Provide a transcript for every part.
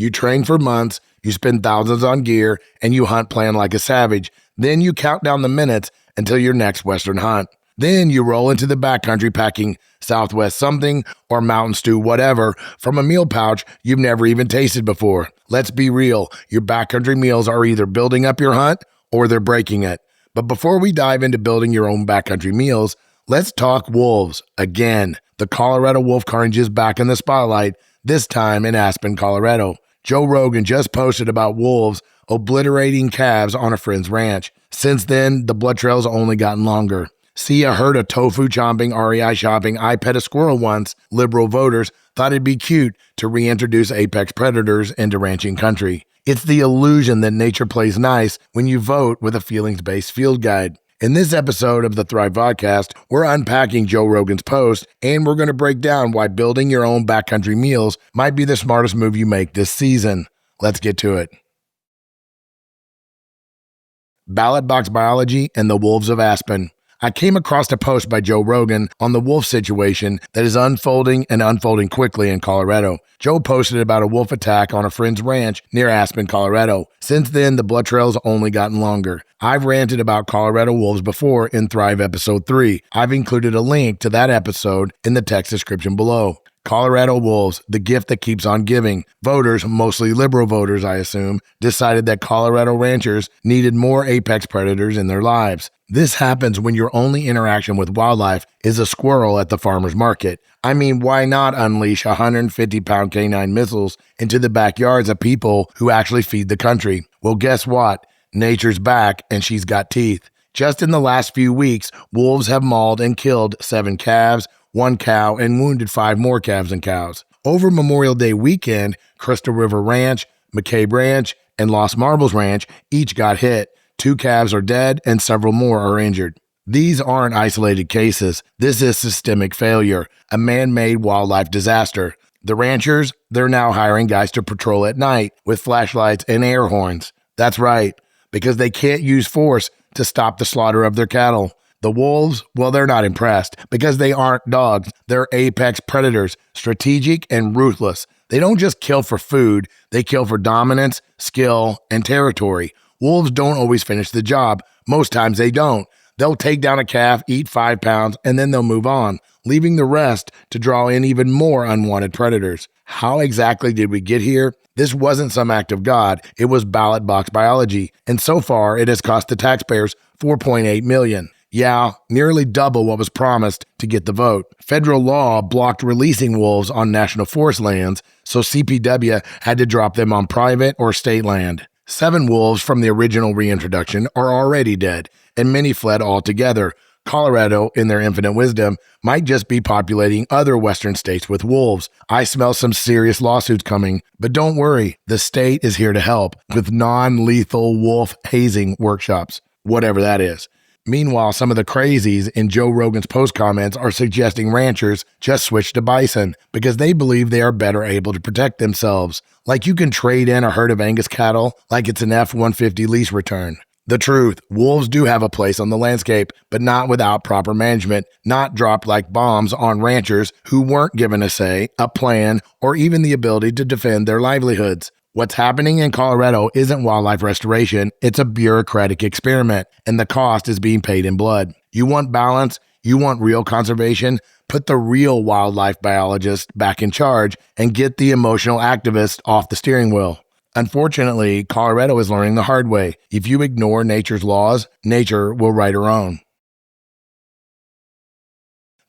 You train for months, you spend thousands on gear, and you hunt plan like a savage. Then you count down the minutes until your next Western hunt. Then you roll into the backcountry packing Southwest something or mountain stew whatever from a meal pouch you've never even tasted before. Let's be real, your backcountry meals are either building up your hunt or they're breaking it. But before we dive into building your own backcountry meals, let's talk wolves again. The Colorado wolf carnage is back in the spotlight, this time in Aspen, Colorado. Joe Rogan just posted about wolves obliterating calves on a friend's ranch. Since then, the blood trail's only gotten longer. See a herd of tofu-chomping, REI-shopping, I pet a squirrel once, liberal voters thought it'd be cute to reintroduce apex predators into ranching country. It's the illusion that nature plays nice when you vote with a feelings-based field guide. In this episode of the Thrive Podcast, we're unpacking Joe Rogan's post, and we're going to break down why building your own backcountry meals might be the smartest move you make this season. Let's get to it. Ballot box biology and the wolves of Aspen. I came across a post by Joe Rogan on the wolf situation that is unfolding quickly in Colorado. Joe posted about a wolf attack on a friend's ranch near Aspen, Colorado. Since then, the blood trail's only gotten longer. I've ranted about Colorado wolves before in Thrive Episode 3. I've included a link to that episode in the text description below. Colorado wolves, the gift that keeps on giving. Voters, mostly liberal voters I assume, decided that Colorado ranchers needed more apex predators in their lives. This happens when your only interaction with wildlife is a squirrel at the farmer's market. I mean, why not unleash 150-pound canine missiles into the backyards of people who actually feed the country? Well, guess what? Nature's back and she's got teeth. Just in the last few weeks, wolves have mauled and killed 7 calves, 1 cow, and wounded 5 more calves and cows. Over Memorial Day weekend, Crystal River Ranch, McCabe Ranch, and Lost Marbles Ranch each got hit. 2 calves are dead and several more are injured. These aren't isolated cases. This is systemic failure, a man-made wildlife disaster. The ranchers, they're now hiring guys to patrol at night with flashlights and air horns. That's right, because they can't use force to stop the slaughter of their cattle. The wolves, well, they're not impressed because they aren't dogs. They're apex predators, strategic and ruthless. They don't just kill for food, they kill for dominance, skill, and territory. Wolves don't always finish the job. Most times they don't. They'll take down a calf, eat 5 pounds, and then they'll move on, leaving the rest to draw in even more unwanted predators. How exactly did we get here? This wasn't some act of God. It was ballot box biology, and so far it has cost the taxpayers $4.8 million. Yeah, nearly double what was promised to get the vote. Federal law blocked releasing wolves on national forest lands, so CPW had to drop them on private or state land. 7 wolves from the original reintroduction are already dead, and many fled altogether. Colorado, in their infinite wisdom, might just be populating other western states with wolves. I smell some serious lawsuits coming, but don't worry, the state is here to help with non-lethal wolf hazing workshops, whatever that is. Meanwhile, some of the crazies in Joe Rogan's post comments are suggesting ranchers just switch to bison because they believe they are better able to protect themselves. Like you can trade in a herd of Angus cattle like it's an F-150 lease return. The truth, wolves do have a place on the landscape, but not without proper management, not dropped like bombs on ranchers who weren't given a say, a plan, or even the ability to defend their livelihoods. What's happening in Colorado isn't wildlife restoration, it's a bureaucratic experiment, and the cost is being paid in blood. You want balance? You want real conservation? Put the real wildlife biologist back in charge and get the emotional activist off the steering wheel. Unfortunately, Colorado is learning the hard way. If you ignore nature's laws, nature will write her own.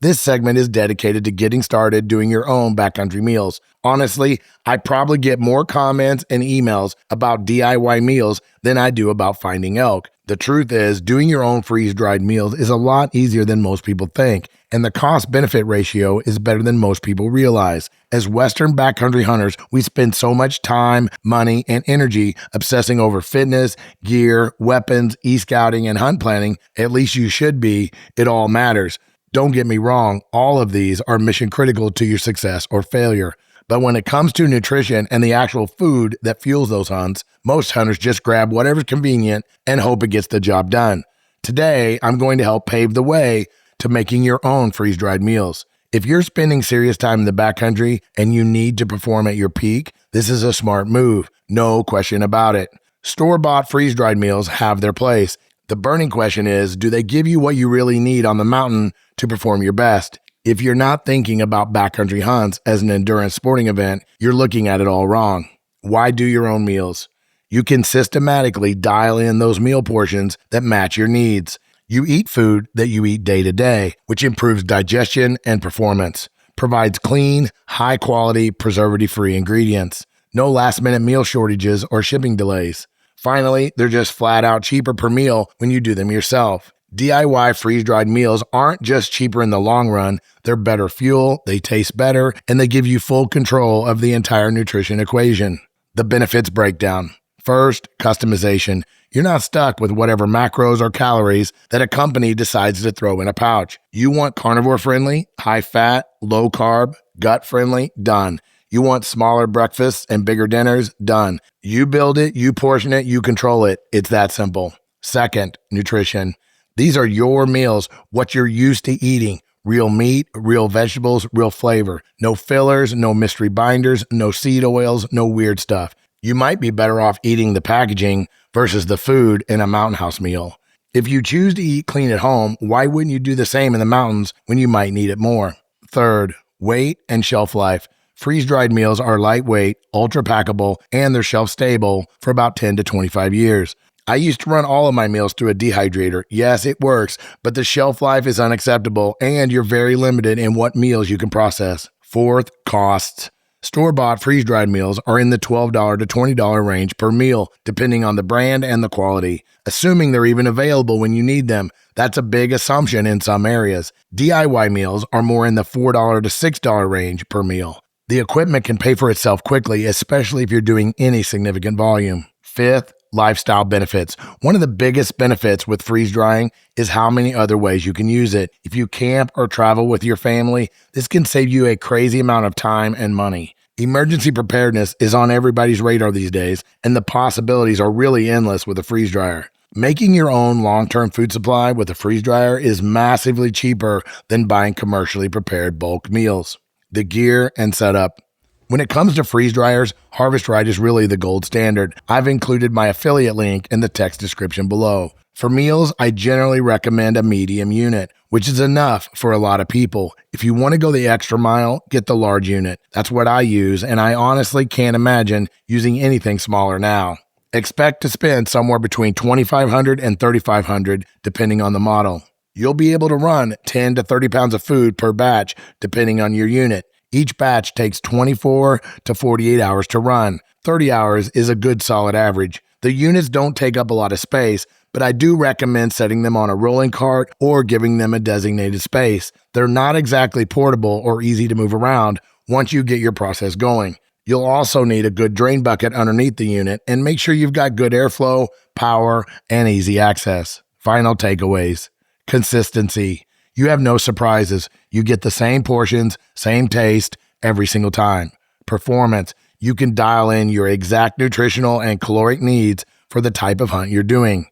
This segment is dedicated to getting started doing your own backcountry meals. Honestly, I probably get more comments and emails about DIY meals than I do about finding elk. The truth is, doing your own freeze-dried meals is a lot easier than most people think, and the cost-benefit ratio is better than most people realize. As Western backcountry hunters, we spend so much time, money, and energy obsessing over fitness, gear, weapons, e-scouting, and hunt planning. At least you should be. It all matters. Don't get me wrong, all of these are mission critical to your success or failure. But when it comes to nutrition and the actual food that fuels those hunts, most hunters just grab whatever's convenient and hope it gets the job done. Today, I'm going to help pave the way to making your own freeze-dried meals. If you're spending serious time in the backcountry and you need to perform at your peak, This is a smart move, no question about it. Store-bought freeze-dried meals have their place. The burning question is, do they give you what you really need on the mountain to perform your best? If you're not thinking about backcountry hunts as an endurance sporting event, you're looking at it all wrong. Why do your own meals? You can systematically dial in those meal portions that match your needs. You eat food that you eat day to day, which improves digestion and performance, provides clean, high-quality, preservative-free ingredients. No last-minute meal shortages or shipping delays. Finally, they're just flat out cheaper per meal when you do them yourself. DIY freeze-dried meals aren't just cheaper in the long run, they're better fuel, they taste better, and they give you full control of the entire nutrition equation. The benefits breakdown. First, customization. You're not stuck with whatever macros or calories that a company decides to throw in a pouch. You want carnivore-friendly, high-fat, low-carb, gut-friendly? Done. You want smaller breakfasts and bigger dinners? Done. You build it, you portion it, you control it. It's that simple. Second, nutrition. These are your meals, what you're used to eating. Real meat, real vegetables, real flavor. No fillers, no mystery binders, no seed oils, no weird stuff. You might be better off eating the packaging versus the food in a mountain house meal. If you choose to eat clean at home, why wouldn't you do the same in the mountains when you might need it more? Third, weight and shelf life. Freeze-dried meals are lightweight, ultra-packable, and they're shelf-stable for about 10 to 25 years. I used to run all of my meals through a dehydrator. Yes, it works, but the shelf life is unacceptable, and you're very limited in what meals you can process. Fourth, costs. Store-bought freeze-dried meals are in the $12 to $20 range per meal, depending on the brand and the quality, assuming they're even available when you need them. That's a big assumption in some areas. DIY meals are more in the $4 to $6 range per meal. The equipment can pay for itself quickly, especially if you're doing any significant volume. Fifth, lifestyle benefits. One of the biggest benefits with freeze drying is how many other ways you can use it. If you camp or travel with your family, this can save you a crazy amount of time and money. Emergency preparedness is on everybody's radar these days, and the possibilities are really endless with a freeze dryer. Making your own long-term food supply with a freeze dryer is massively cheaper than buying commercially prepared bulk meals. The gear and setup. When it comes to freeze dryers, Harvest Right is really the gold standard. I've included my affiliate link in the text description below. For meals, I generally recommend a medium unit, which is enough for a lot of people. If you want to go the extra mile, get the large unit. That's what I use, and I honestly can't imagine using anything smaller now. Expect to spend somewhere between $2,500 and $3,500 depending on the model. You'll be able to run 10 to 30 pounds of food per batch depending on your unit. Each batch takes 24 to 48 hours to run. 30 hours is a good solid average. The units don't take up a lot of space, but I do recommend setting them on a rolling cart or giving them a designated space. They're not exactly portable or easy to move around once you get your process going. You'll also need a good drain bucket underneath the unit and make sure you've got good airflow, power, and easy access. Final takeaways. Consistency. You have no surprises. You get the same portions, same taste every single time. Performance. You can dial in your exact nutritional and caloric needs for the type of hunt you're doing.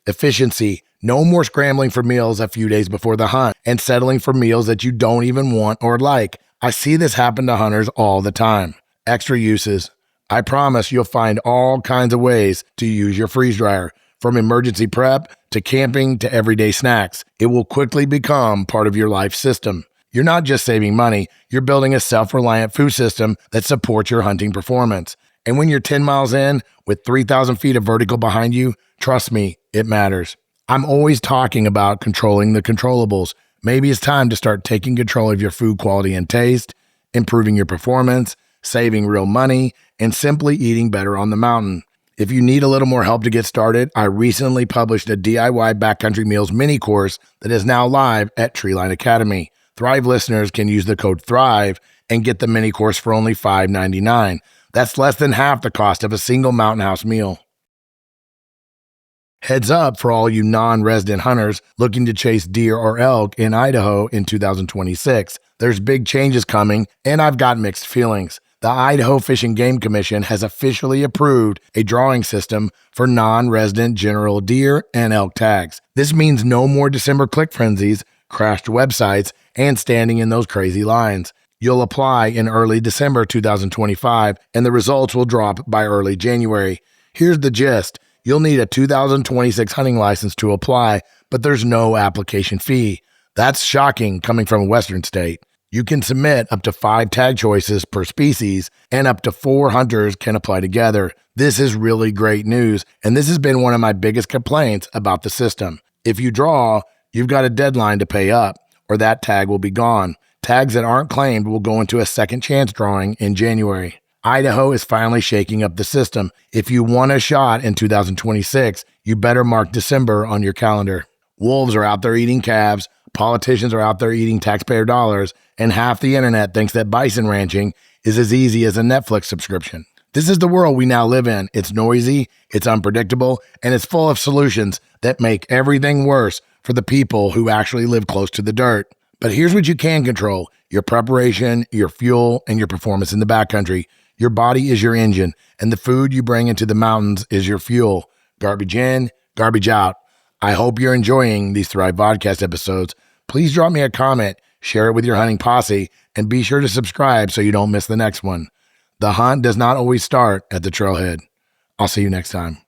Efficiency. No more scrambling for meals a few days before the hunt and settling for meals that you don't even want or like. I see this happen to hunters all the time. Extra uses. I promise you'll find all kinds of ways to use your freeze dryer, from emergency prep to camping to everyday snacks. It will quickly become part of your life system. You're not just saving money, you're building a self-reliant food system that supports your hunting performance. And when you're 10 miles in with 3,000 feet of vertical behind you, trust me, it matters. I'm always talking about controlling the controllables. Maybe it's time to start taking control of your food quality and taste, improving your performance, saving real money, and simply eating better on the mountain. If you need a little more help to get started, I recently published a DIY Backcountry Meals mini course that is now live at Treeline Academy. Thrive listeners can use the code THRIVE and get the mini course for only $5.99. That's less than half the cost of a single mountain house meal. Heads up for all you non-resident hunters looking to chase deer or elk in Idaho in 2026. There's big changes coming, and I've got mixed feelings. The Idaho Fish and Game Commission has officially approved a drawing system for non-resident general deer and elk tags. This means no more December click frenzies, crashed websites, and standing in those crazy lines. You'll apply in early December 2025, and the results will drop by early January. Here's the gist. You'll need a 2026 hunting license to apply, but there's no application fee. That's shocking coming from a Western state. You can submit up to 5 tag choices per species, and up to 4 hunters can apply together. This is really great news, and this has been one of my biggest complaints about the system. If you draw, you've got a deadline to pay up, or that tag will be gone. Tags that aren't claimed will go into a second chance drawing in January. Idaho is finally shaking up the system. If you want a shot in 2026, you better mark December on your calendar. Wolves are out there eating calves, politicians are out there eating taxpayer dollars, and half the internet thinks that bison ranching is as easy as a Netflix subscription. This is the world we now live in. It's noisy, it's unpredictable, and it's full of solutions that make everything worse for the people who actually live close to the dirt. But here's what you can control: your preparation, your fuel, and your performance in the backcountry. Your body is your engine, and the food you bring into the mountains is your fuel. Garbage in, garbage out. I hope you're enjoying these Thrive Vodcast episodes. Please drop me a comment, share it with your hunting posse, and be sure to subscribe so you don't miss the next one. The hunt does not always start at the trailhead. I'll see you next time.